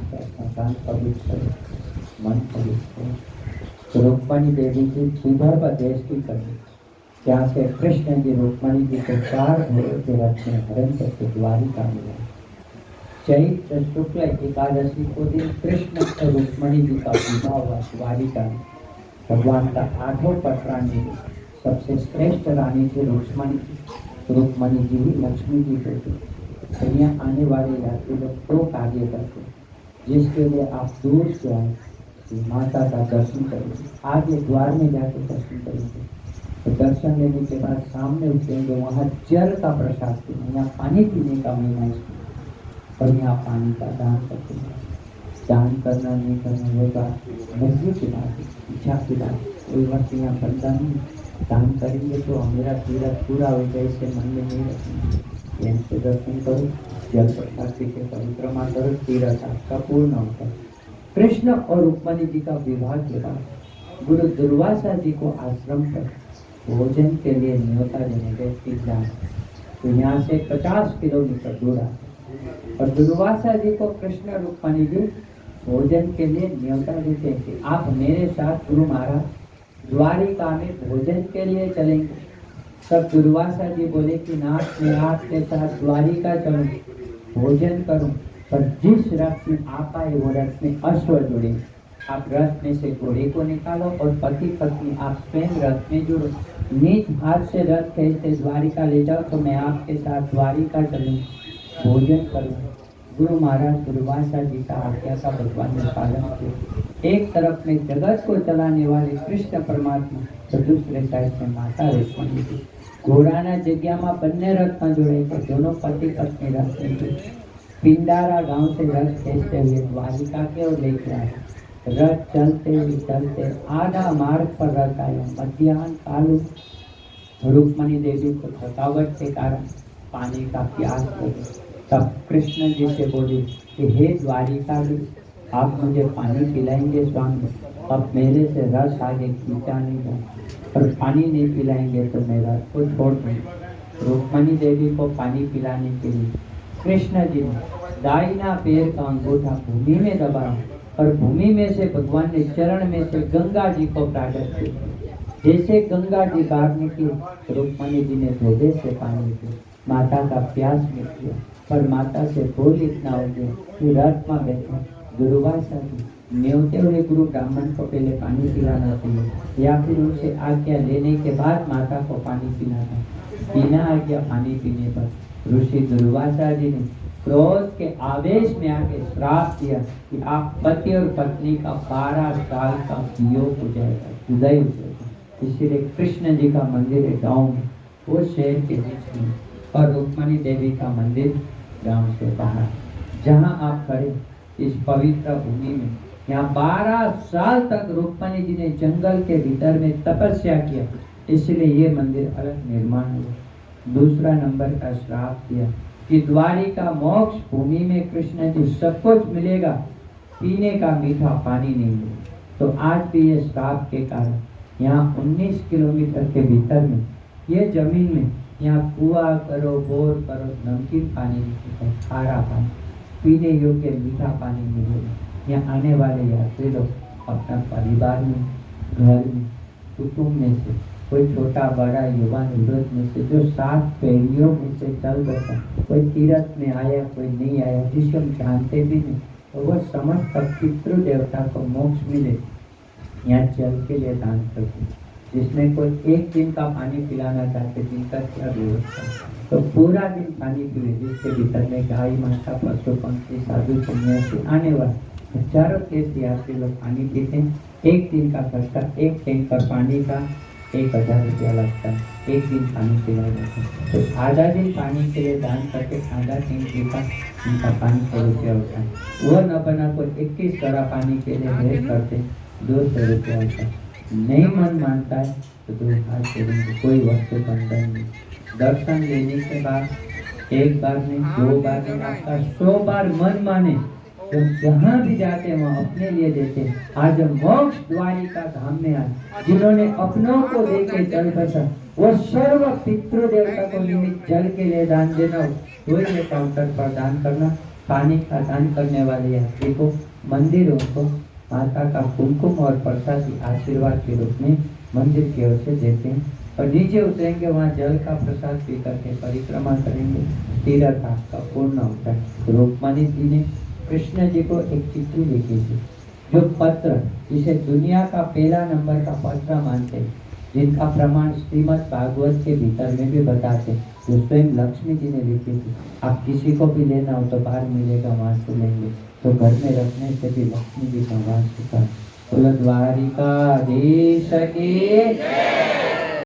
करता, कान पवित्र करो, मन पवित्र करो। तो रुक्मणी देवी की भूगर्भ देश की कड़ी, जहाँ से कृष्ण जी रुक्मणी जी को 4 घोड़ों के रथ में हरण करके द्वारिका में लाए। चैत्र शुक्ल एकादशी को दिन कृष्ण और रुक्मणी जी का विवाह हुआ द्वारिका में। भगवान का 8वां पट रानी, सबसे श्रेष्ठ रानी थी रुक्मणी जी। रुक्मणी जी ही लक्ष्मी जी को थी। यहाँ आने वाले यात्री लोग 2 कार्य करते, जिसके लिए आप दूर से आए, माता का दर्शन करेंगे, आगे द्वार में जाके दर्शन करेंगे। तो दर्शन लेने के बाद सामने उतरेंगे, वहाँ जल का प्रसाद पीना, यहाँ पानी पीने का महीना है और यहाँ पानी का दान करते हैं। दान करना नहीं करना होगा मर्जी की बात है, इच्छा की बात है। कोई वक्त यहाँ बनता नहीं, दान करेंगे तो मेरा तीरथ पूरा हो जाए, इसे मन में नहीं रखेंगे। इनसे दर्शन करो, जल प्रसाद पी के परिक्रमा करो, तीरथ आपका पूर्ण होता है। कृष्ण और रुक्मणी जी का विवाह के बाद गुरु दुर्वासा जी को आश्रम पर भोजन के लिए न्योता देने गए पिता। तो यहाँ से 50 किलोमीटर दूर आते और दुर्वासा जी को कृष्ण और रुक्मणी जी भोजन के लिए न्योता देते हैं कि आप मेरे साथ गुरु महाराज द्वारिका में भोजन के लिए चलेंगे। तब दुर्वासा जी बोले कि नाथ मैं आपके साथ द्वारिका चलूं, भोजन करूं, पर जिस रथ में आप आए वो रथ में अश्व जुड़े। आप रथ में से घोड़े को निकालो और पति पत्नी आप स्वयं रथ में जुड़ो। निज हाथ से रथ खींचते द्वारिका ले जाओ तो मैं आपके साथ द्वारिका चलूं, भोजन करूं। गुरु महाराज दुर्वासा जी का आज्ञा का भगवान ने पालन किया। एक तरफ में जगत को चलाने वाले कृष्ण परमात्मा, तो दूसरे साइड में माता रुक्मणी जी। घोड़ाना जग्याમાં બંને રથમાં જોડે કે दोनों पति पत्नी रथ में जुड़े। पिंडारा गांव से रथ खींचते हुए द्वारिका के ओर लेके आए। रथ चलते आधा मार्ग पर रथ आया। मध्याह्न काल रुक्मणी देवी को थकावट के कारण पानी का प्यास लगे। तब कृष्ण जी से बोले कि हे द्वारिकाधीश, आप मुझे पानी पिलाएंगे स्वामी? अब मेरे से रस आगे खींचा नहीं जाए और पानी नहीं पिलाएंगे तो मैं रथ को छोड़ दूंगी। रुक्मणी देवी को पानी पिलाने के लिए कृष्ण जी ने दाहिना पैर का अंगूठा भूमि में दबाया और भूमि में से भगवान ने चरण में से गंगा जी को प्रागट किया। जैसे गंगा जी बाहर निकली, रुक्मणी जी ने धोबे से पानी पिया, माता का प्यास मिट गया। पर माता से भूल इतना हो गया कि रथ में बैठे दुर्वासा जी न्योते हुए गुरु ब्राह्मण को पहले पानी पिलाना चाहिए या फिर उनसे आज्ञा लेने के बाद माता को पानी पिलाना। बिना आज्ञा पानी पीने पर ऋषि दुर्वासा जी ने क्रोध के आवेश में आके श्राप दिया कि आप पति और पत्नी का 12 साल का वियोग हो जाएगा, जुदाई हो जाएगा। इसीलिए कृष्ण जी का मंदिर है गाँव में, वो शहर के बीच में, और रुक्मणी देवी का मंदिर गांव से बाहर। जहां आप खड़े इस पवित्र भूमि में, यहाँ 12 साल तक रुक्मणी जी ने जंगल के भीतर में तपस्या किया, इसलिए ये मंदिर अलग निर्माण हुआ। दूसरा नंबर का श्राप दिया कि द्वारिका मोक्ष भूमि में कृष्ण जी सब कुछ मिलेगा, पीने का मीठा पानी नहीं मिलेगा। तो आज भी ये श्राप के कारण यहाँ 19 किलोमीटर के भीतर में ये जमीन में यहाँ कुआ करो, बोर करो, नमकीन पानी नहीं, खारा पानी, पीने योग्य मीठा पानी मिलेगा। यहाँ आने वाले यात्री लोग अपना परिवार में, घर में, कुटुंब में से कोई छोटा बड़ा युवा वृद्ध में से जो 7 पीढ़ियों में से चल बसा, कोई तीर्थ में आया, कोई नहीं आया, जिसे हम जानते भी नहीं, तो वह समस्त पितृ देवता को मोक्ष मिले, यहाँ जल के लिए दान करते। जिसमें कोई एक दिन का पानी पिलाना चाहते, जिनका क्या व्यवस्था, तो पूरा दिन पानी पिए, जिसके भीतर में गाय माता, पशु पंक्षी, साधु सन्यासी आने वाले हजारों तीर्थ यात्री लोग पानी पीते हैं। एक दिन का खर्चा, एक टैंकर पानी का 1000 रुपया लगता है, एक दिन पानी पिलाया जाता है। तो आधा दिन पानी के लिए दान करके आधा टैंकर का उनका 500 रुपया होता है। वो न बना तो 21 गरा पानी के लिए भेज करते 200 रुपया होता है। नहीं मन मानता है तो 2 हाथ जोड़ेंगे, कोई वस्तु बंधन नहीं। दर्शन लेने के बाद एक बार नहीं, 2 बार नहीं, आपका 100 बार मन माने तो जहाँ भी जाते हैं वहाँ अपने लिए देते। आज मोक्ष द्वारिका धाम में आए, जिन्होंने अपनों को देके जल बसा, वो सर्व पितृ देवता को निमित्त जल के लिए दान देना हो, तो ये काउंटर पर दान करना। पानी का दान करने वाले यात्री को मंदिरों को माता का कुमकुम और प्रसादी आशीर्वाद के रूप में मंदिर की ओर से देते हैं और नीचे उतरेंगे, वहाँ जल का प्रसाद पी करके परिक्रमा करेंगे, तीर्थ आपका पूर्ण होता है। रुक्मणी जी ने कृष्ण जी को एक चिट्ठी लिखी थी, जो पत्र जिसे दुनिया का पहला नंबर का पत्र मानते हैं, जिनका प्रमाण श्रीमद् भागवत के भीतर में भी बताते, जो स्वयं लक्ष्मी जी ने लिखी थी। आप किसी को भी लेना हो तो बाहर मिलेगा, वहां से लेंगे, तो घर में रखने से भी लक्ष्मी जी का वास होता है। बोलो द्वारिकाधीश की